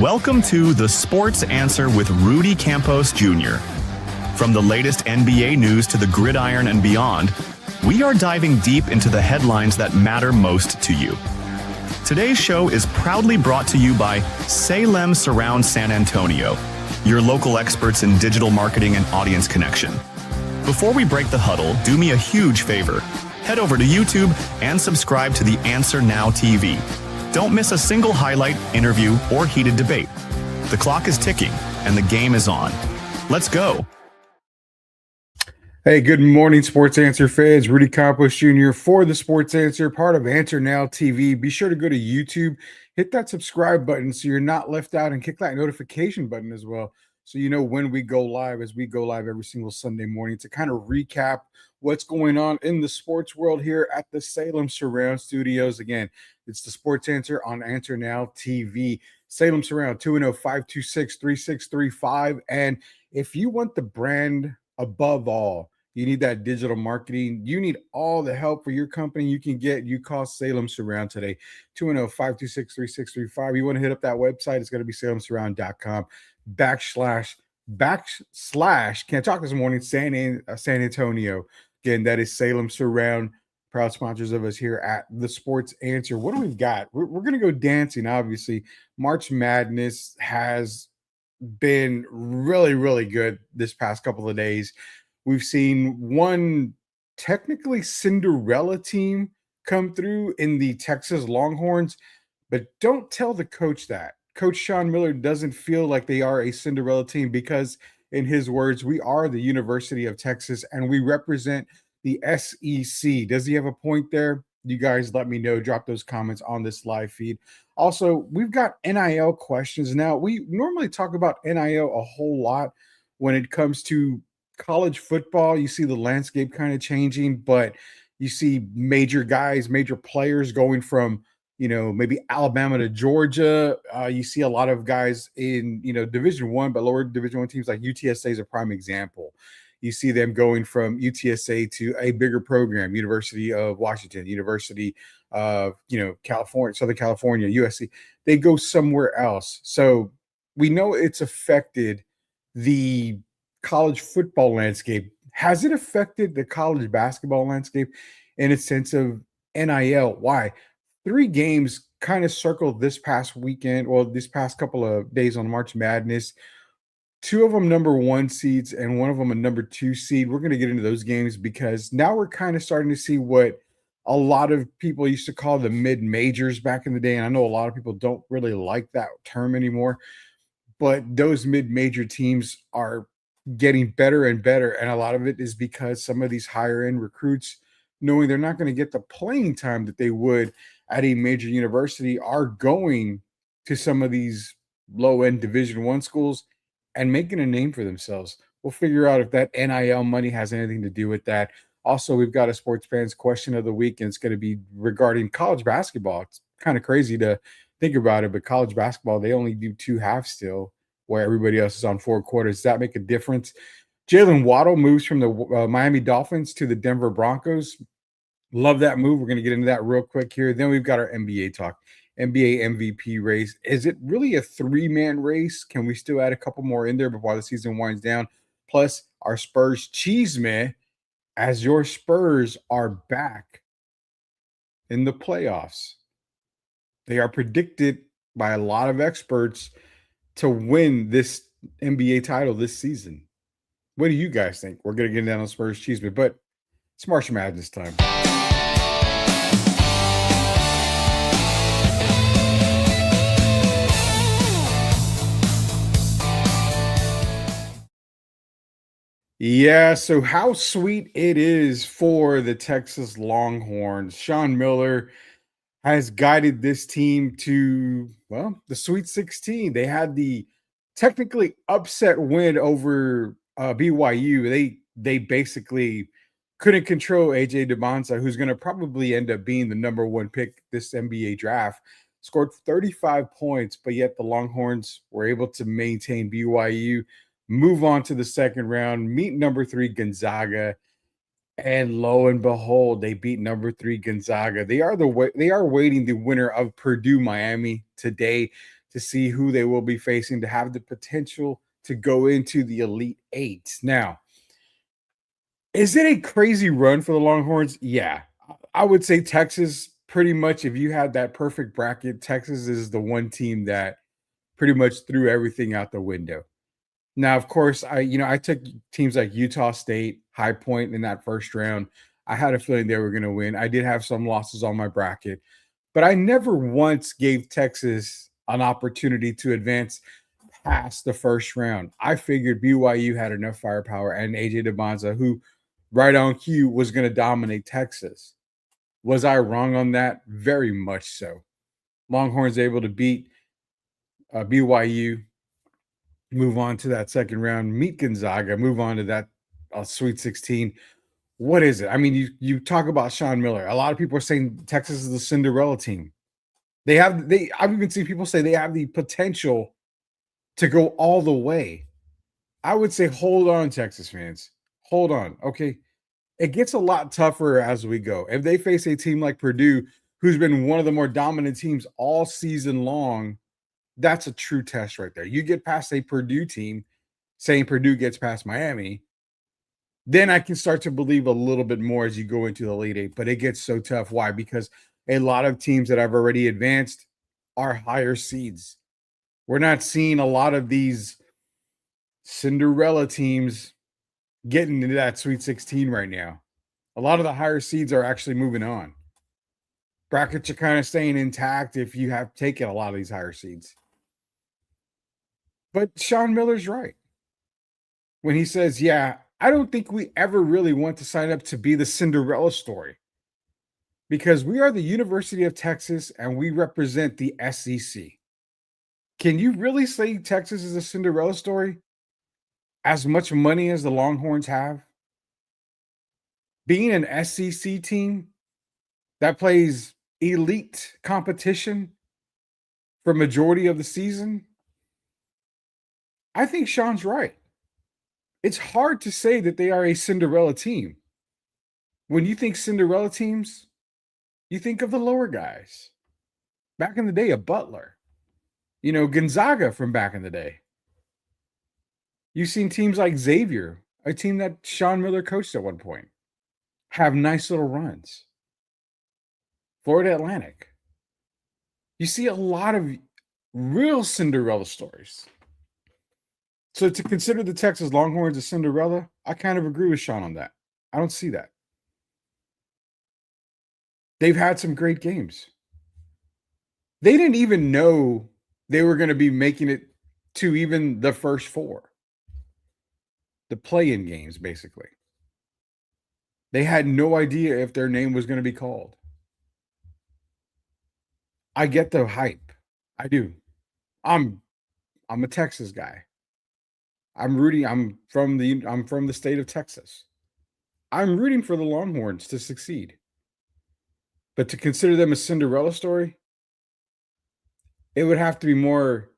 Welcome to The Sports Answer with Rudy Campos Jr. From the latest NBA news to the gridiron and beyond, we are diving deep into the headlines that matter most to you. Today's show is proudly brought to you by Salem Surround San Antonio, your local experts in digital marketing and audience connection. Before we break the huddle, do me a huge favor. Head over to YouTube and subscribe to The Answer Now TV. Don't miss a single highlight, interview, or heated debate. The clock is ticking, and the game is on. Let's go. Hey, good morning, Sports Answer fans. Rudy Campos Jr. for the Sports Answer, part of Answer Now TV. Be sure to go to YouTube, hit that subscribe button so you're not left out, and kick that notification button as well so you know when we go live, as we go live every single Sunday morning to kind of recap what's going on in the sports world here at the Salem Surround Studios. Again, it's the Sports Answer on Answer Now TV. Salem Surround, 210-526-3635. And if you want the brand above all, you need that digital marketing, you need all the help for your company you can get, you call Salem Surround today, 210-526-3635. You want to hit up that website, it's going to be salemsurround.com // can't talk this morning, San Antonio. Again, that is Salem Surround, proud sponsors of us here at the Sports Answer. What do we got? We're going to go dancing, obviously. March Madness has been really, really good this past couple of days. We've seen one technically Cinderella team come through in the Texas Longhorns, but don't tell the coach that. Coach Sean Miller doesn't feel like they are a Cinderella team because, in his words, we are the University of Texas and we represent the SEC. Does he have a point there? You guys let me know. Drop those comments on this live feed. Also, we've got NIL questions. Now, we normally talk about NIL a whole lot when it comes to college football. You see the landscape kind of changing, but you see major guys, major players going from, maybe Alabama to Georgia. You see a lot of guys in, Division I, but lower Division I teams like UTSA is a prime example. You see them going from UTSA to a bigger program, University of Washington, University of, California, Southern California, USC. They go somewhere else. So we know it's affected the college football landscape. Has it affected the college basketball landscape in a sense of NIL? Why? 3 games kind of circled this past weekend, well, this past couple of days on March Madness. 2 of them number 1 seeds and 1 of them a number 2 seed. We're going to get into those games because now we're kind of starting to see what a lot of people used to call the mid-majors back in the day. And I know a lot of people don't really like that term anymore, but those mid-major teams are getting better and better. And a lot of it is because some of these higher end recruits, knowing they're not going to get the playing time that they would at a major university, are going to some of these low end Division I schools and making a name for themselves. We'll figure out if that NIL money has anything to do with that. Also, we've got a sports fans question of the week, and it's going to be regarding college basketball. It's kind of crazy to think about it, but college basketball, they only do 2 halves still, where everybody else is on 4 quarters. Does that make a difference? Jalen Waddle moves from the Miami Dolphins to the Denver Broncos. Love that move. We're going to get into that real quick here. Then we've got our NBA talk. NBA MVP race. Is it really a 3-man race? Can we still add a couple more in there before the season winds down? Plus, our Spurs Chisme, as your Spurs are back in the playoffs. They are predicted by a lot of experts to win this NBA title this season. What do you guys think? We're going to get down on Spurs Chisme, but it's March Madness time. Yeah, so how sweet it is for the Texas Longhorns. Sean Miller has guided this team to, well, the Sweet 16. They had the technically upset win over BYU. They basically couldn't control AJ DeBonsa, who's going to probably end up being the number 1 pick this NBA draft. Scored 35 points, but yet the Longhorns were able to maintain BYU, move on to the second round, meet number 3 Gonzaga, and lo and behold, they beat number 3 Gonzaga. They are waiting the winner of Purdue Miami today to see who they will be facing to have the potential to go into the Elite Eight. Now, is it a crazy run for the Longhorns? Yeah. I would say Texas, pretty much, if you had that perfect bracket, Texas is the one team that pretty much threw everything out the window. Now, of course, I took teams like Utah State, High Point in that first round. I had a feeling they were going to win. I did have some losses on my bracket, but I never once gave Texas an opportunity to advance past the first round. I figured BYU had enough firepower and AJ DeBonza, who right on cue was going to dominate Texas. Was I wrong on that? Very much so. Longhorns able to beat BYU, move on to that second round, meet Gonzaga, move on to that Sweet 16. What is it? I mean, you talk about Sean Miller. A lot of people are saying Texas is the Cinderella team. I've even seen people say they have the potential to go all the way. I would say hold on, Texas fans. Hold on. Okay. It gets a lot tougher as we go. If they face a team like Purdue, who's been one of the more dominant teams all season long, that's a true test right there. You get past a Purdue team, saying Purdue gets past Miami, then I can start to believe a little bit more as you go into the Elite Eight. But it gets so tough. Why? Because a lot of teams that have already advanced are higher seeds. We're not seeing a lot of these Cinderella teams getting into that Sweet 16 right now. A lot of the higher seeds are actually moving on. Brackets are kind of staying intact if you have taken a lot of these higher seeds. But Sean Miller's right when he says, yeah, I don't think we ever really want to sign up to be the Cinderella story because we are the University of Texas and we represent the SEC. Can you really say Texas is a Cinderella story? As much money as the Longhorns have? Being an SEC team that plays elite competition for majority of the season? I think Sean's right. It's hard to say that they are a Cinderella team. When you think Cinderella teams, you think of the lower guys. Back in the day, a Butler. Gonzaga from back in the day. You've seen teams like Xavier, a team that Sean Miller coached at one point, have nice little runs. Florida Atlantic. You see a lot of real Cinderella stories. So to consider the Texas Longhorns a Cinderella, I kind of agree with Sean on that. I don't see that. They've had some great games. They didn't even know they were going to be making it to even the first four. The play-in games, basically. They had no idea if their name was going to be called. I get the hype. I do. I'm a Texas guy. I'm rooting. I'm from the state of Texas. I'm rooting for the Longhorns to succeed. But to consider them a Cinderella story, it would have to be more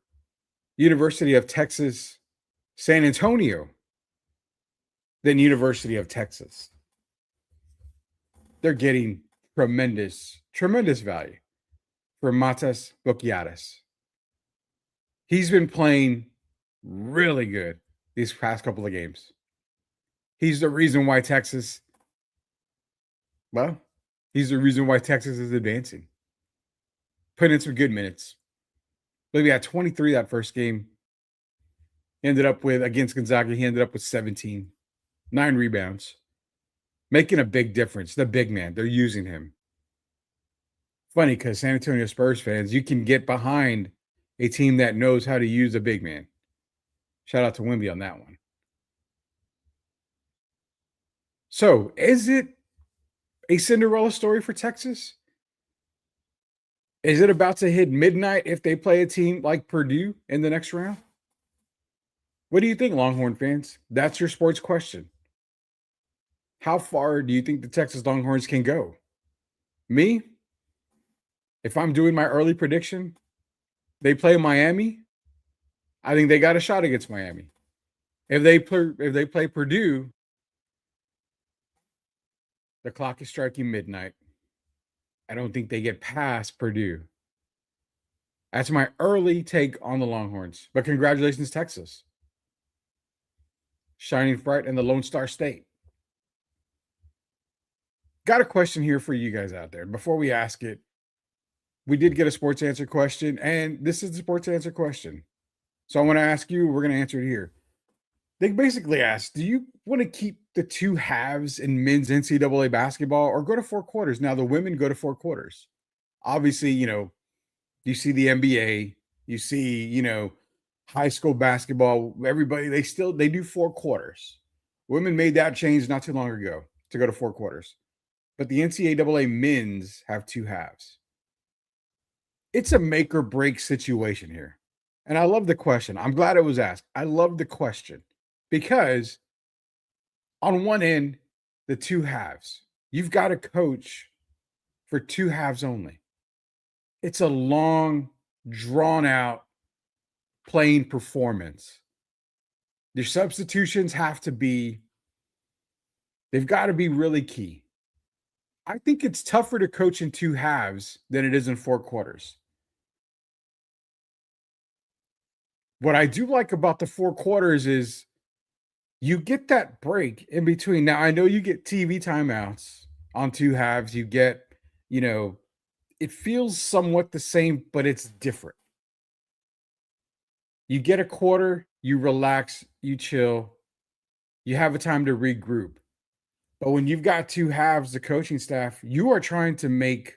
University of Texas, San Antonio than University of Texas. They're getting tremendous value for Matas Bokiatis. He's been playing really good these past couple of games. He's the reason why Texas is advancing. Putting in some good minutes. Maybe at 23 that first game. Ended up with, against Gonzaga, he ended up with 17. 9 rebounds. Making a big difference. The big man. They're using him. Funny because San Antonio Spurs fans, you can get behind a team that knows how to use a big man. Shout out to Wimby on that one. So, is it a Cinderella story for Texas? Is it about to hit midnight if they play a team like Purdue in the next round? What do you think, Longhorn fans? That's your sports question. How far do you think the Texas Longhorns can go? Me, if I'm doing my early prediction, they play Miami. I think they got a shot against Miami. If they play Purdue, the clock is striking midnight. I don't think they get past Purdue. That's my early take on the Longhorns. But congratulations, Texas. Shining bright in the Lone Star State. Got a question here for you guys out there. Before we ask it, we did get a sports answer question, and this is the sports answer question. So I want to ask you, we're going to answer it here. They basically asked, do you want to keep the two halves in men's NCAA basketball or go to four quarters? Now, the women go to four quarters. Obviously, you see the NBA, you see, high school basketball, everybody, they do four quarters. Women made that change not too long ago to go to four quarters. But the NCAA men's have two halves. It's a make or break situation here. And I love the question. I'm glad it was asked. I love the question because on one end, the two halves, you've got a coach for two halves only. It's a long, drawn out playing performance. Your substitutions they've got to be really key. I think it's tougher to coach in two halves than it is in four quarters. What I do like about the four quarters is you get that break in between. Now, I know you get TV timeouts on two halves. You get, it feels somewhat the same, but it's different. You get a quarter, you relax, you chill, you have a time to regroup. But when you've got two halves, the coaching staff, you are trying to make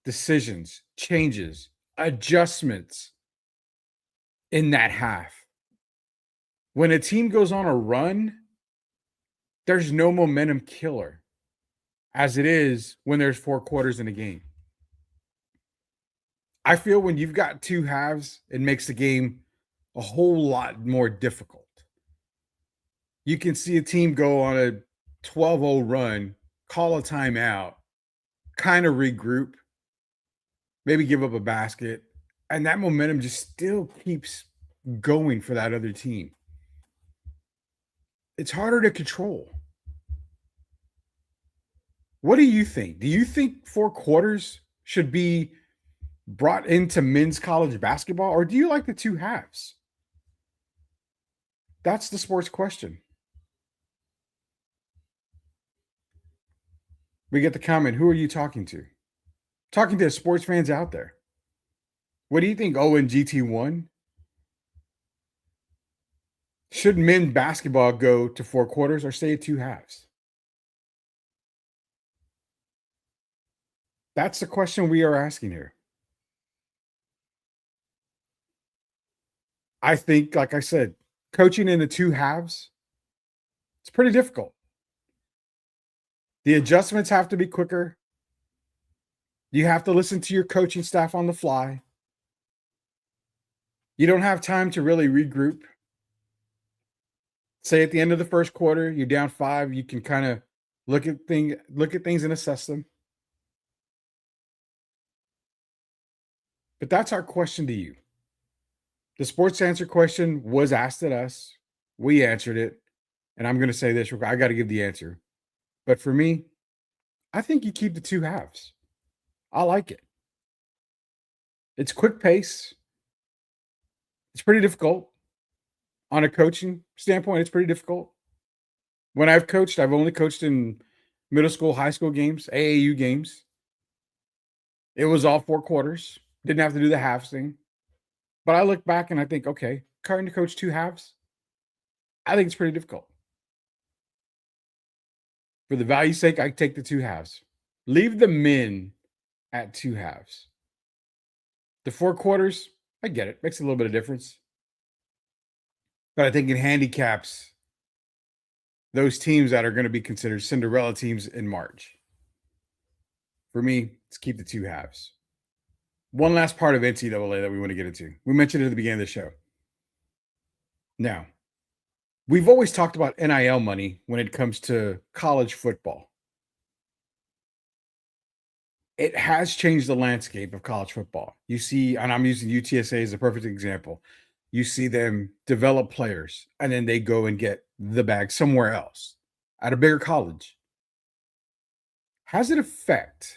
decisions, changes, adjustments in that half. When a team goes on a run, there's no momentum killer as it is when there's four quarters in a game. I feel when you've got two halves, it makes the game a whole lot more difficult. You can see a team go on a 12-0 run, call a timeout, kind of regroup, maybe give up a basket, and that momentum just still keeps going for that other team. It's harder to control. What do you think? Do you think four quarters should be brought into men's college basketball, or do you like the two halves? That's the sports question. We get the comment, who are you talking to? Talking to sports fans out there. What do you think, Owen GT1? Should men basketball go to four quarters or stay at two halves? That's the question we are asking here. I think, like I said, coaching in the two halves, it's pretty difficult. The adjustments have to be quicker. You have to listen to your coaching staff on the fly. You don't have time to really regroup. Say at the end of the first quarter, you're down 5, you can kind of look at things and assess them. But that's our question to you. The sports answer question was asked at us. We answered it. And I'm going to say this, I got to give the answer. But for me, I think you keep the two halves. I like it. It's quick pace. It's pretty difficult. On a coaching standpoint, it's pretty difficult. When I've coached, I've only coached in middle school, high school games, AAU games. It was all four quarters. Didn't have to do the halves thing. But I look back and I think, okay, trying to coach two halves, I think it's pretty difficult. For the value's sake, I take the two halves. Leave the men at two halves. The four quarters, I get it. Makes a little bit of difference. But I think it handicaps those teams that are going to be considered Cinderella teams in March. For me, let's keep the two halves. One last part of NCAA that we want to get into. We mentioned it at the beginning of the show. Now, we've always talked about NIL money when it comes to college football. It has changed the landscape of college football. You see, and I'm using UTSA as a perfect example. You see them develop players, and then they go and get the bag somewhere else at a bigger college. How does it affect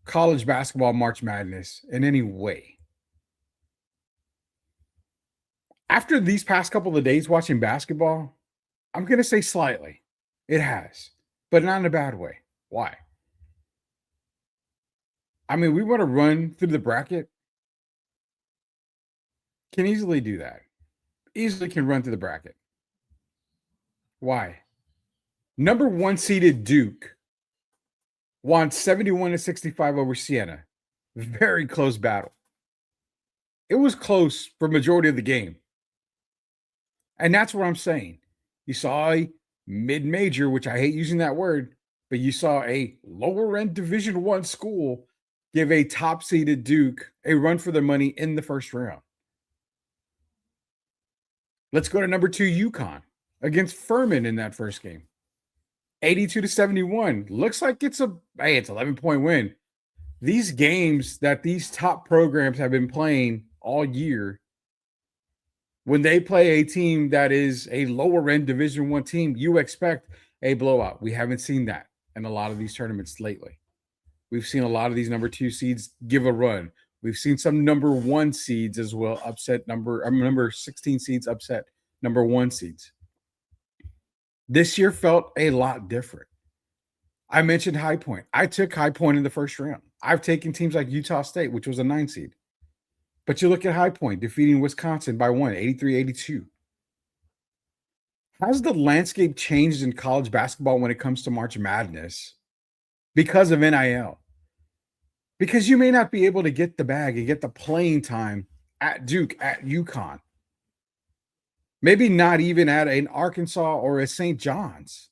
college basketball March Madness in any way? After these past couple of days watching basketball, I'm going to say slightly. It has, but not in a bad way. Why? I mean, we want to run through the bracket. Can easily do that. Easily can run through the bracket. Why? Number one seeded Duke won 71-65 over Siena. Very close battle. It was close for majority of the game. And that's what I'm saying. You saw a mid-major, which I hate using that word, but you saw a lower-end Division I school give a top-seeded Duke a run for their money in the first round. Let's go to number 2 UConn against Furman in that first game. 82-71. Looks like it's 11-point win. These games that these top programs have been playing all year, when they play a team that is a lower end Division I team, you expect a blowout. We haven't seen that in a lot of these tournaments lately. We've seen a lot of these number 2 seeds give a run. We've seen some number 1 seeds as well upset number 16 seeds upset number 1 seeds. This year felt a lot different. I mentioned High Point. I took High Point in the first round. I've taken teams like Utah State, which was a 9 seed. But you look at High Point defeating Wisconsin by 83-82. Has the landscape changed in college basketball when it comes to March Madness because of NIL? Because you may not be able to get the bag and get the playing time at Duke, at UConn. Maybe not even at an Arkansas or a St. John's.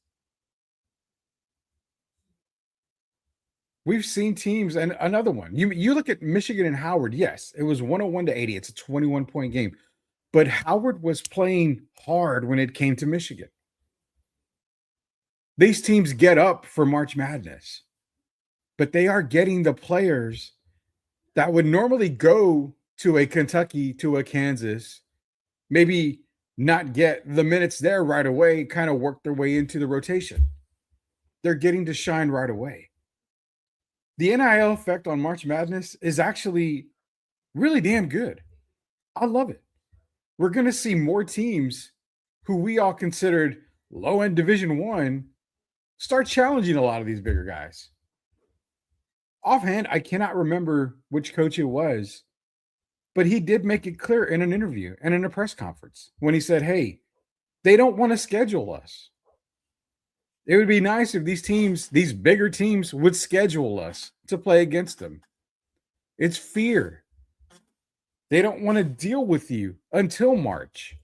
We've seen teams, and another one. You look at Michigan and Howard. Yes, it was 101-80. It's a 21-point game. But Howard was playing hard when it came to Michigan. These teams get up for March Madness, but they are getting the players that would normally go to a Kentucky, to a Kansas, maybe not get the minutes there right away, kind of work their way into the rotation. They're getting to shine right away. The NIL effect on March Madness is actually really damn good. I love it. We're going to see more teams who we all considered low-end Division I start challenging a lot of these bigger guys. Offhand, I cannot remember which coach it was, but he did make it clear in an interview and in a press conference when he said, hey, they don't want to schedule us. It would be nice if these teams, these bigger teams, would schedule us to play against them. It's fear. They don't want to deal with you until March.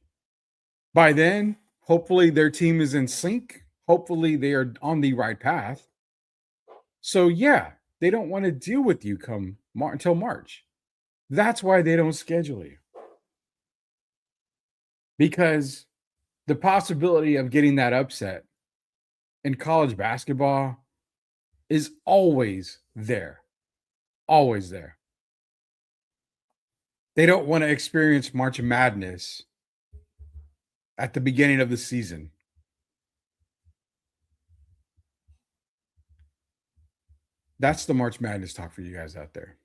By then, hopefully their team is in sync. Hopefully they are on the right path. So yeah, they don't want to deal with you until March. That's why they don't schedule you. Because the possibility of getting that upset in college basketball is always there. Always there. They don't want to experience March Madness at the beginning of the season. That's the March Madness talk for you guys out there.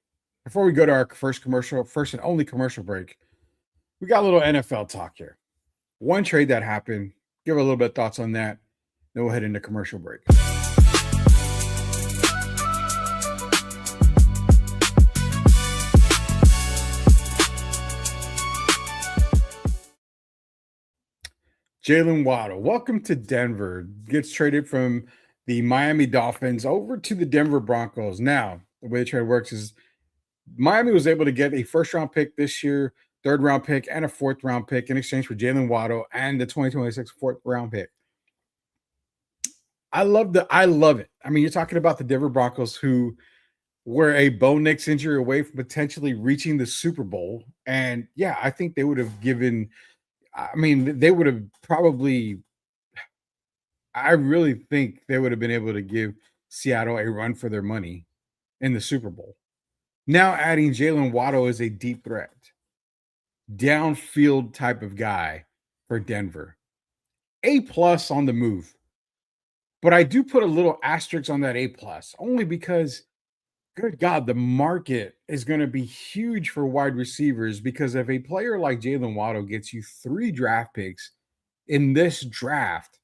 Before we go to our first and only commercial break, we got a little NFL talk here. One trade that happened, give a little bit of thoughts on that. Then we'll head into commercial break. Jalen Waddle, welcome to Denver. Gets traded from the Miami Dolphins over to the Denver Broncos. Now, the way the trade works is Miami was able to get a first-round pick this year, third-round pick, and a fourth-round pick in exchange for Jalen Waddle and the 2026 fourth-round pick. I love it. I mean, you're talking about the Denver Broncos who were a Bo Nix injury away from potentially reaching the Super Bowl. And yeah, I think they would have I really think they would have been able to give Seattle a run for their money in the Super Bowl. Now adding Jalen Waddle as a deep threat, downfield type of guy for Denver. A+ on the move. But I do put a little asterisk on that A+, only because Good God, the market is going to be huge for wide receivers because if a player like Jalen Waddle gets you 3 draft picks in this draft,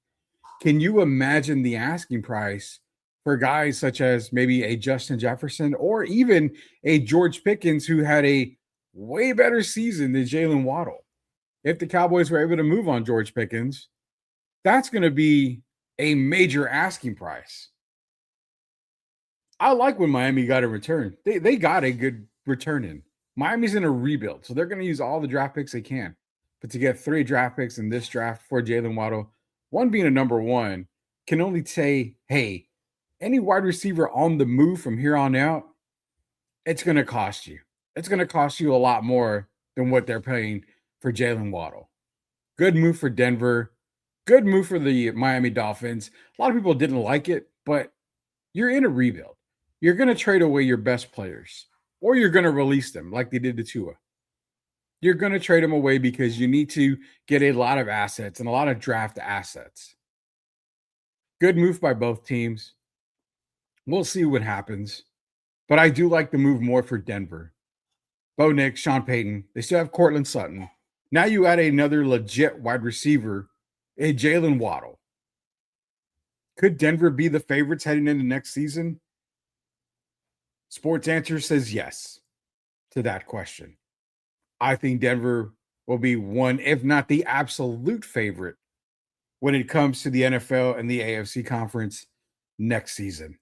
can you imagine the asking price for guys such as maybe a Justin Jefferson or even a George Pickens who had a way better season than Jalen Waddle? If the Cowboys were able to move on George Pickens, that's going to be a major asking price. I like when Miami got a return. They got a good return in. Miami's in a rebuild, so they're going to use all the draft picks they can. But to get 3 draft picks in this draft for Jalen Waddle, one being a number 1, can only say, hey, any wide receiver on the move from here on out, it's going to cost you. It's going to cost you a lot more than what they're paying for Jalen Waddle. Good move for Denver. Good move for the Miami Dolphins. A lot of people didn't like it, but you're in a rebuild. You're going to trade away your best players, or you're going to release them like they did to Tua. You're going to trade them away because you need to get a lot of assets and a lot of draft assets. Good move by both teams. We'll see what happens. But I do like the move more for Denver. Bo Nix, Sean Payton. They still have Cortland Sutton. Now you add another legit wide receiver, a Jalen Waddle. Could Denver be the favorites heading into next season? Sports Answer says yes to that question. I think Denver will be one, if not the absolute favorite, when it comes to the NFL and the AFC conference next season.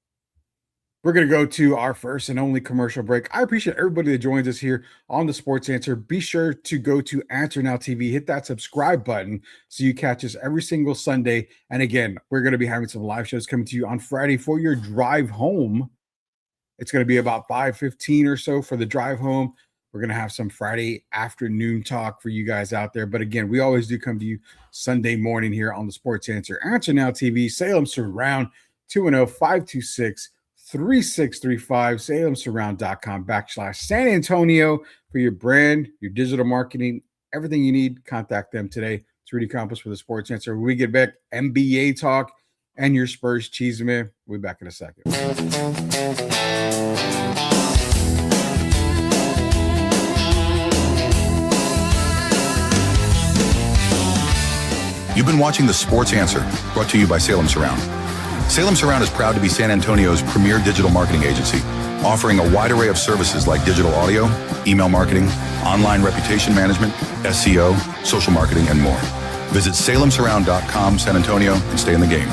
We're going to go to our first and only commercial break. I appreciate everybody that joins us here on the Sports Answer. Be sure to go to Answer Now TV, hit that subscribe button so you catch us every single Sunday. And again, we're going to be having some live shows coming to you on Friday for your drive home. It's going to be about 5:15 or so for the drive home. We're going to have some Friday afternoon talk for you guys out there. But again, we always do come to you Sunday morning here on the Sports Answer. Answer Now TV, Salem Surround, 210-526-3635, salemsurround.com/San Antonio for your brand, your digital marketing, everything you need. Contact them today. It's Rudy Campos for the Sports Answer. When we get back, NBA talk and your Spurs Chisme. We'll be back in a second. You've been watching The Sports Answer, brought to you by Salem Surround. Salem Surround is proud to be San Antonio's premier digital marketing agency, offering a wide array of services like digital audio, email marketing, online reputation management, SEO, social marketing, and more. Visit salemsurround.com, San Antonio, and stay in the game.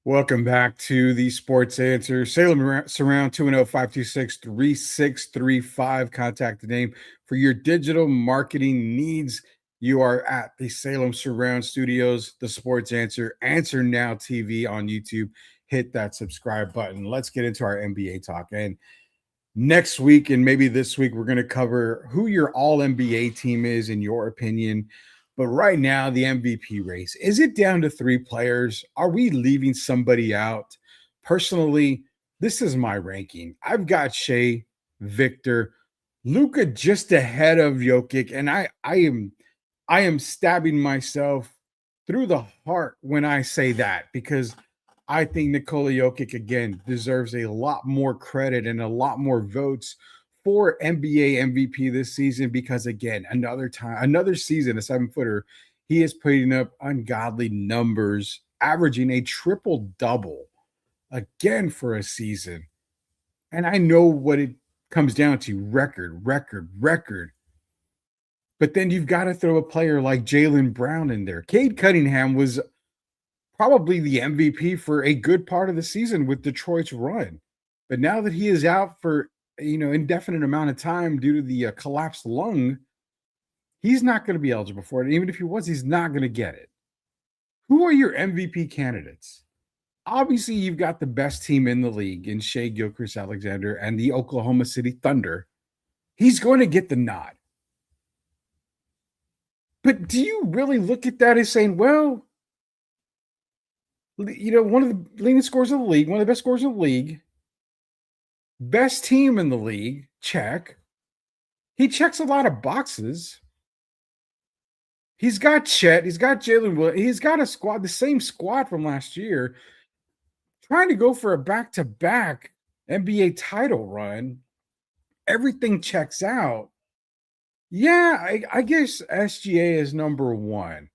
Welcome back to the Sports Answer. Salem Surround, 210-526-3635. Contact the name for your digital marketing needs. You are at the Salem Surround Studios, the Sports Answer, Answer Now TV on YouTube. Hit that subscribe button. Let's get into our NBA talk. And next week, and maybe this week, we're going to cover who your all-NBA team is in your opinion. But right now, the MVP race, is it down to 3 players? Are we leaving somebody out? Personally, this is my ranking. I've got Shea, Victor, Luka just ahead of Jokic, and I am stabbing myself through the heart when I say that, because I think Nikola Jokic, again, deserves a lot more credit and a lot more votes for NBA MVP this season, because again, another season, a 7-footer, he is putting up ungodly numbers, averaging a triple-double again for a season. And I know what it comes down to, record. But then you've got to throw a player like Jaylen Brown in there. Cade Cunningham was probably the MVP for a good part of the season with Detroit's run. But now that he is out for indefinite amount of time due to the collapsed lung, he's not going to be eligible for it. And even if he was, he's not going to get it. Who are your MVP candidates? Obviously, you've got the best team in the league in Shai Gilgeous-Alexander and the Oklahoma City Thunder. He's going to get the nod. But do you really look at that as saying, well, one of the leading scorers of the league, one of the best scorers of the league, Best team in the league, check. He checks a lot of boxes. He's got Chet. He's got Jalen Williams. He's got a squad, the same squad from last year, trying to go for a back-to-back NBA title run. Everything checks out. Yeah, I guess SGA is number one.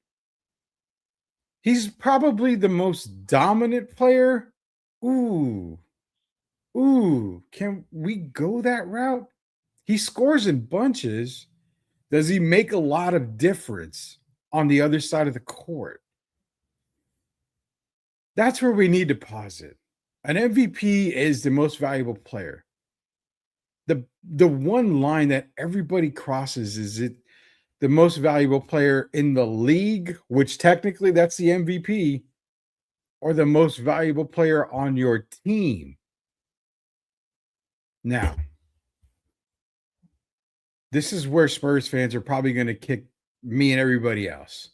He's probably the most dominant player. Ooh, can we go that route? He scores in bunches. Does he make a lot of difference on the other side of the court? That's where we need to pause it. An MVP is the most valuable player. The one line that everybody crosses is it the most valuable player in the league, which technically that's the MVP, or the most valuable player on your team. Now, this is where Spurs fans are probably going to kick me and everybody else.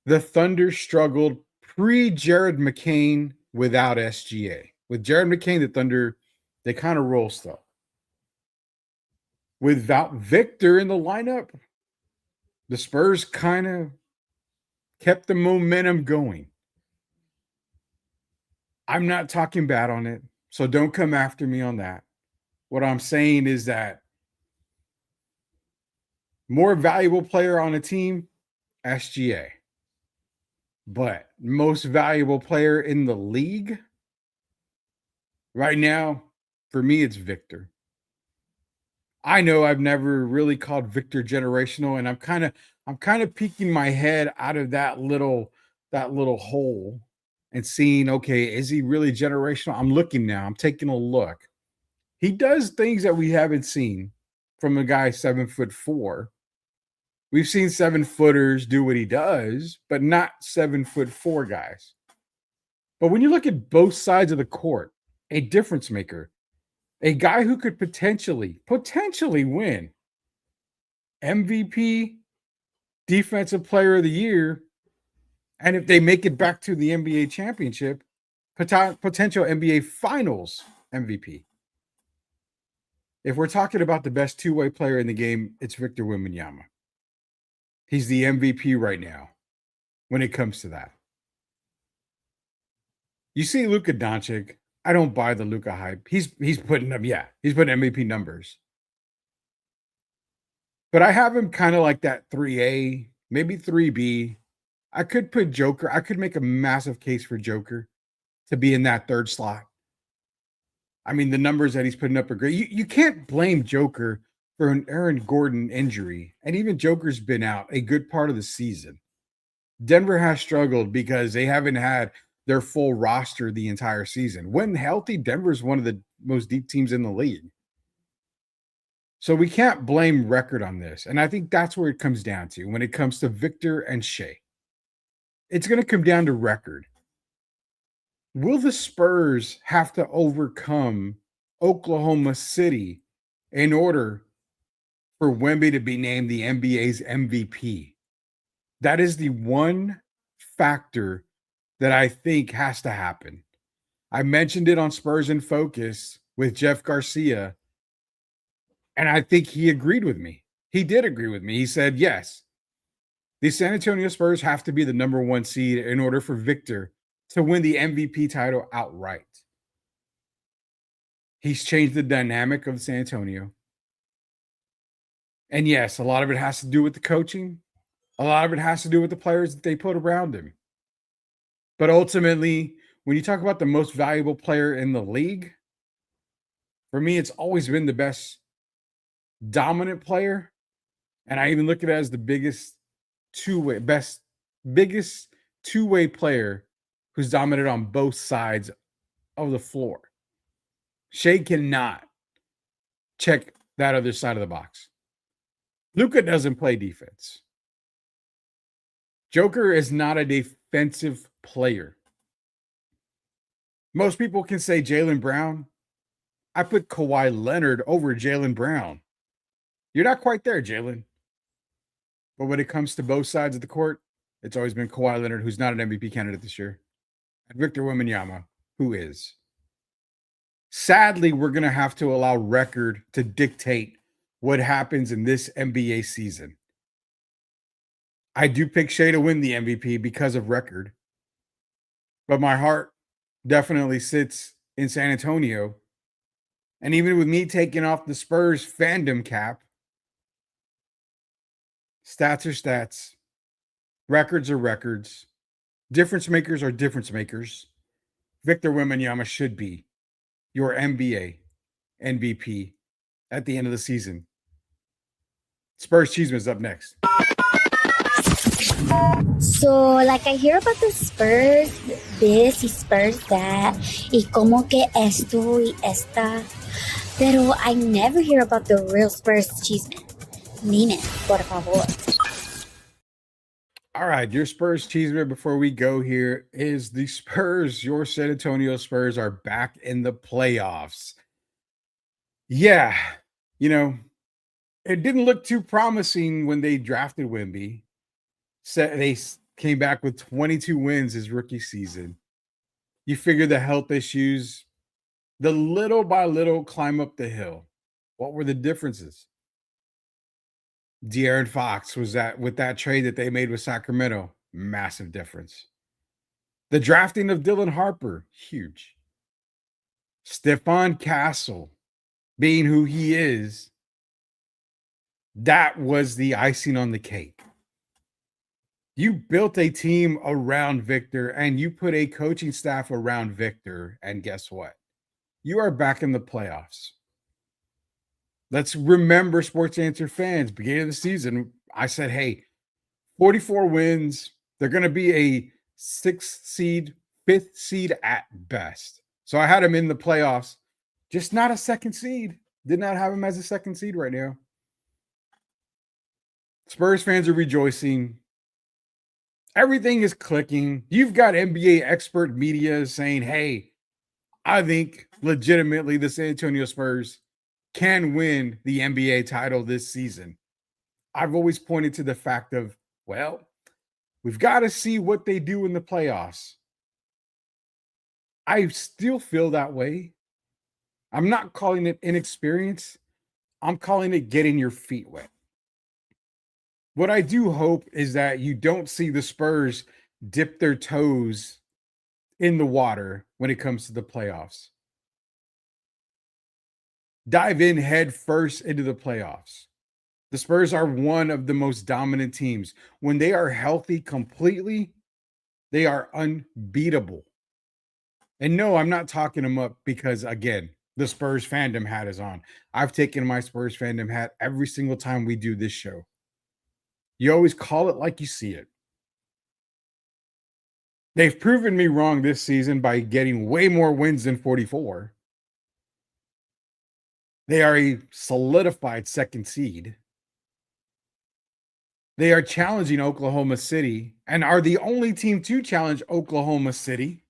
The Thunder struggled pre-Jared McCain without SGA. With Jared McCain, the Thunder, they kind of roll stuff. Without Victor in the lineup, the Spurs kind of kept the momentum going. I'm not talking bad on it, so don't come after me on that. What I'm saying is that more valuable player on a team, SGA. But most valuable player in the league right now, for me, it's Victor. I know I've never really called Victor generational, and I'm kind of peeking my head out of that little hole and seeing, okay, is he really generational? I'm looking now. I'm taking a look. He does things that we haven't seen from a guy 7'4". We've seen 7-footers do what he does, but not 7'4" guys. But when you look at both sides of the court, a difference maker, a guy who could potentially win MVP, Defensive Player of the Year, and if they make it back to the NBA championship, potential NBA Finals MVP. If we're talking about the best two-way player in the game, it's Victor Wembanyama. He's the MVP right now when it comes to that. You see Luka Doncic. I don't buy the Luka hype. He's putting up, he's putting MVP numbers. But I have him kind of like that 3A, maybe 3B. I could put Joker. I could make a massive case for Joker to be in that third slot. I mean, the numbers that he's putting up are great. You can't blame Joker for an Aaron Gordon injury. And even Joker's been out a good part of the season. Denver has struggled because they haven't had their full roster the entire season. When healthy, Denver's one of the most deep teams in the league. So we can't blame record on this. And I think that's where it comes down to when it comes to Victor and Shea. It's going to come down to record. Will the Spurs have to overcome Oklahoma City in order for Wemby to be named the NBA's MVP? That is the one factor that I think has to happen. I mentioned it on Spurs in Focus with Jeff Garcia, and I think he agreed with me. He did agree with me. He said, yes, the San Antonio Spurs have to be the number one seed in order for Victor to win the MVP title outright. He's changed the dynamic of San Antonio. And yes, a lot of it has to do with the coaching. A lot of it has to do with the players that they put around him. But ultimately, when you talk about the most valuable player in the league, for me, it's always been the best dominant player. And I even look at it as the biggest two-way player who's dominant on both sides of the floor. Shea cannot check that other side of the box. Luka doesn't play defense. Joker is not a defensive player. Most people can say Jaylen Brown. I put Kawhi Leonard over Jaylen Brown. You're not quite there, Jaylen. But when it comes to both sides of the court, it's always been Kawhi Leonard, who's not an MVP candidate this year, and Victor Wembanyama, who is. Sadly, we're going to have to allow record to dictate what happens in this NBA season. I do pick Shea to win the MVP because of record, but my heart definitely sits in San Antonio. And even with me taking off the Spurs fandom cap, stats are stats, records are records, difference makers are difference makers. Victor Wembanyama should be your NBA MVP at the end of the season. Spurs Chisme is up next. So, like, I hear about the Spurs, this y Spurs that, y como que esto y esta, pero I never hear about the real Spurs chisme. Dime, por favor. All right, your Spurs Chisme before we go here is the Spurs, your San Antonio Spurs are back in the playoffs. Yeah, you know, it didn't look too promising when they drafted Wemby. They came back with 22 wins his rookie season. You figure the health issues, the little by little climb up the hill. What were the differences? De'Aaron Fox was that with that trade that they made with Sacramento, massive difference. The drafting of Dylan Harper, huge. Stephon Castle being who he is, that was the icing on the cake. You built a team around Victor and you put a coaching staff around Victor. And guess what? You are back in the playoffs. Let's remember, Sports Answer fans, beginning of the season, I said, hey, 44 wins. They're going to be a 6th seed, 5th seed at best. So I had them in the playoffs, just not a 2nd seed. Did not have them as a 2nd seed right now. Spurs fans are rejoicing. Everything is clicking. You've got NBA expert media saying, hey, I think legitimately the San Antonio Spurs can win the NBA title this season. I've always pointed to the fact of, well, we've got to see what they do in the playoffs. I still feel that way. I'm not calling it inexperience. I'm calling it getting your feet wet. What I do hope is that you don't see the Spurs dip their toes in the water when it comes to the playoffs. Dive in head first into the playoffs. The Spurs are one of the most dominant teams. When they are healthy completely, they are unbeatable. And no, I'm not talking them up because, again, the Spurs fandom hat is on. I've taken my Spurs fandom hat every single time we do this show. You always call it like you see it. They've proven me wrong this season by getting way more wins than 44. They are a solidified 2nd seed. They are challenging Oklahoma City and are the only team to challenge Oklahoma City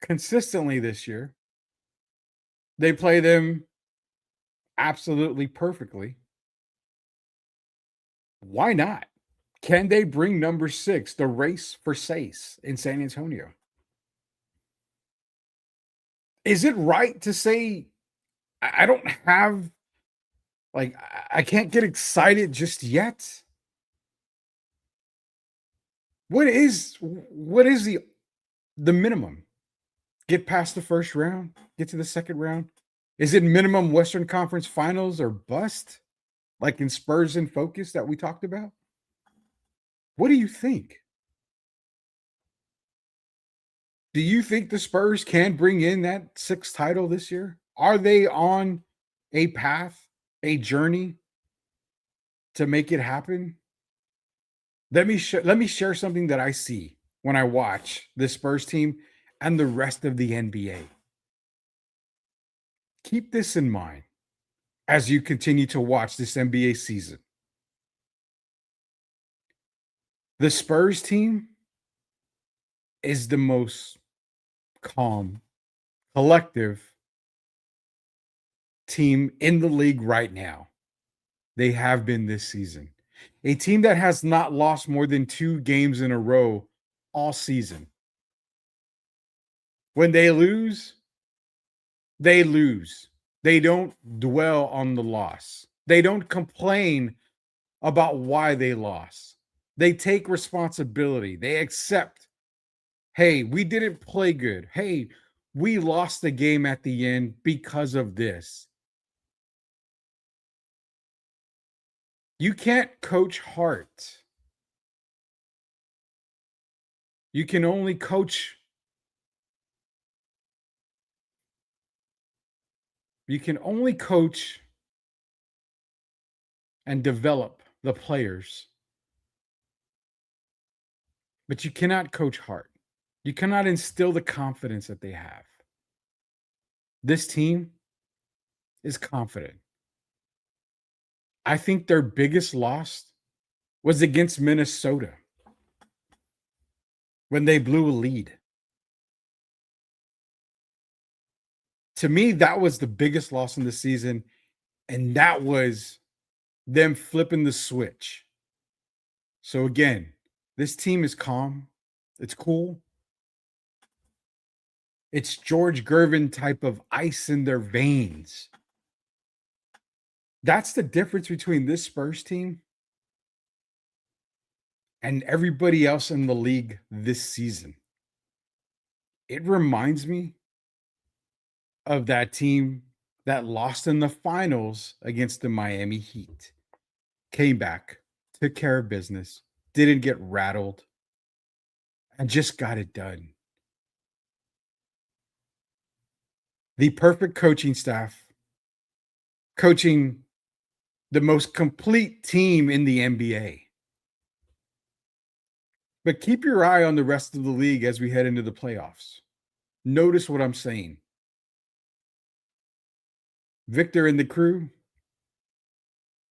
consistently this year. They play them absolutely perfectly. Why not? Can they bring number 6, the race for Sace in San Antonio? Is it right to say I don't have, like, I can't get excited just yet? What is the minimum? Get past the first round, get to the second round. Is it minimum Western Conference Finals or bust? Like in Spurs in Focus that we talked about? What do you think? Do you think the Spurs can bring in that 6th title this year? Are they on a path, a journey to make it happen? Let me share something that I see when I watch the Spurs team and the rest of the NBA. Keep this in mind as you continue to watch this NBA season. The Spurs team is the most calm, collective team in the league right now. They have been this season. A team that has not lost more than 2 games in a row all season. When they lose, They lose. They don't dwell on the loss. They don't complain about why they lost. They take responsibility. They accept, hey, we didn't play good. Hey, we lost the game at the end because of this. You can't coach heart. You can only coach. You can only coach and develop the players, but you cannot coach heart. You cannot instill the confidence that they have. This team is confident. I think their biggest loss was against Minnesota when they blew a lead. To me, that was the biggest loss in the season, and that was them flipping the switch. So again, this team is calm. It's cool. It's George Gervin type of ice in their veins. That's the difference between this Spurs team and everybody else in the league this season. It reminds me of that team that lost in the finals against the Miami Heat. Came back, took care of business, didn't get rattled, and just got it done. The perfect coaching staff, coaching the most complete team in the NBA. But keep your eye on the rest of the league as we head into the playoffs. Notice what I'm saying. Victor and the crew,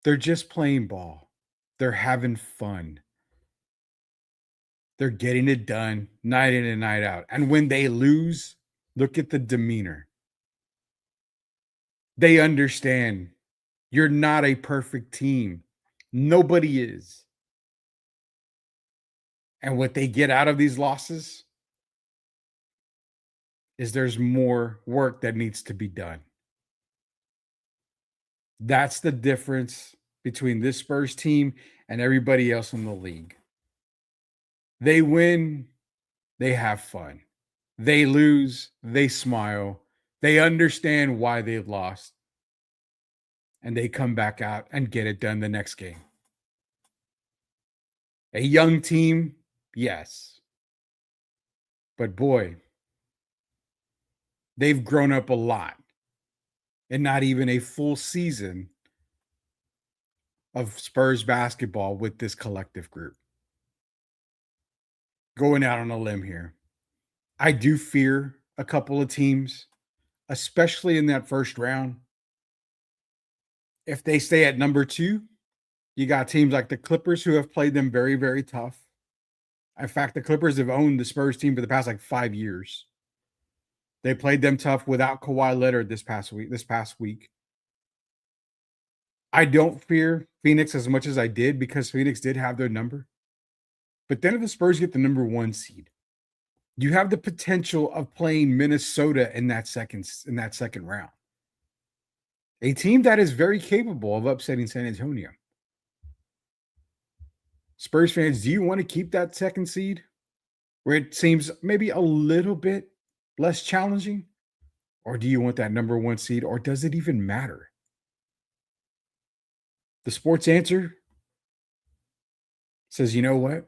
they're just playing ball. They're having fun. They're getting it done night in and night out. And when they lose, look at the demeanor. They understand you're not a perfect team. Nobody is. And what they get out of these losses is there's more work that needs to be done. That's the difference between this Spurs team and everybody else in the league. They win, they have fun. They lose, they smile. They understand why they've lost. And they come back out and get it done the next game. A young team, yes. But boy, they've grown up a lot. And not even a full season of Spurs basketball with this collective group. Going out on a limb here. I do fear a couple of teams, especially in that first round. If they stay at number 2, you got teams like the Clippers who have played them very, very tough. In fact, the Clippers have owned the Spurs team for the past 5 years. They played them tough without Kawhi Leonard this past week. I don't fear Phoenix as much as I did because Phoenix did have their number. But then if the Spurs get the number 1 seed, you have the potential of playing Minnesota in that second round. A team that is very capable of upsetting San Antonio. Spurs fans, do you want to keep that second seed where it seems maybe a little bit less challenging? Or do you want that number 1 seed? Or does it even matter? The sports answer says, you know what?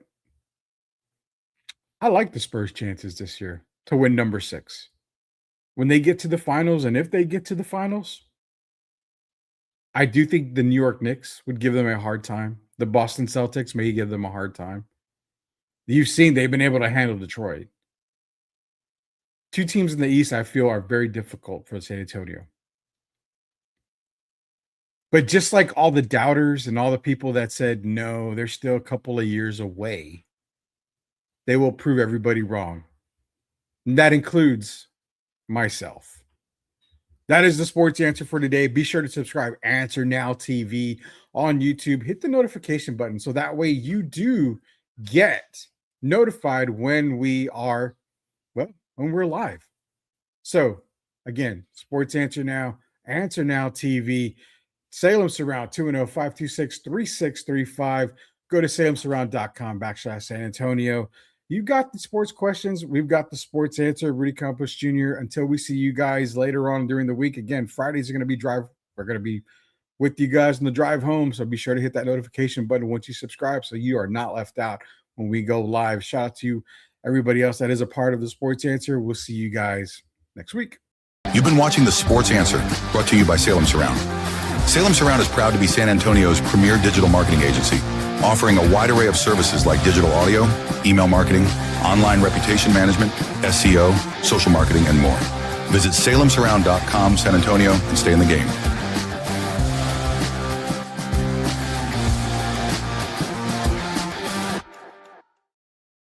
I like the Spurs' chances this year to win number 6. When they get to the finals, and if they get to the finals, I do think the New York Knicks would give them a hard time. The Boston Celtics may give them a hard time. You've seen they've been able to handle Detroit. 2 teams in the East I feel are very difficult for San Antonio. But just like all the doubters and all the people that said, no, they're still a couple of years away, they will prove everybody wrong. And that includes myself. That is the sports answer for today. Be sure to subscribe, Answer Now TV on YouTube. Hit the notification button so that way you do get notified when we are, when we're live. So Again, Sports Answer Now, Answer Now TV, Salem Surround, 210-526-3635. Go to salemsurround.com/San Antonio. You got the sports questions. We've got the sports answer. Rudy Campos Jr. Until we see you guys later on during the week. Again, Fridays are going to be we're going to be with you guys on the drive home. So be sure to hit that notification button once you subscribe so you are not left out when we go live. Shout out to everybody else that is a part of the Sports Answer. We'll see you guys next week. You've been watching The Sports Answer, brought to you by Salem Surround. Salem Surround is proud to be San Antonio's premier digital marketing agency, offering a wide array of services like digital audio, email marketing, online reputation management, SEO, social marketing, and more. Visit salemsurround.com, San Antonio, and stay in the game.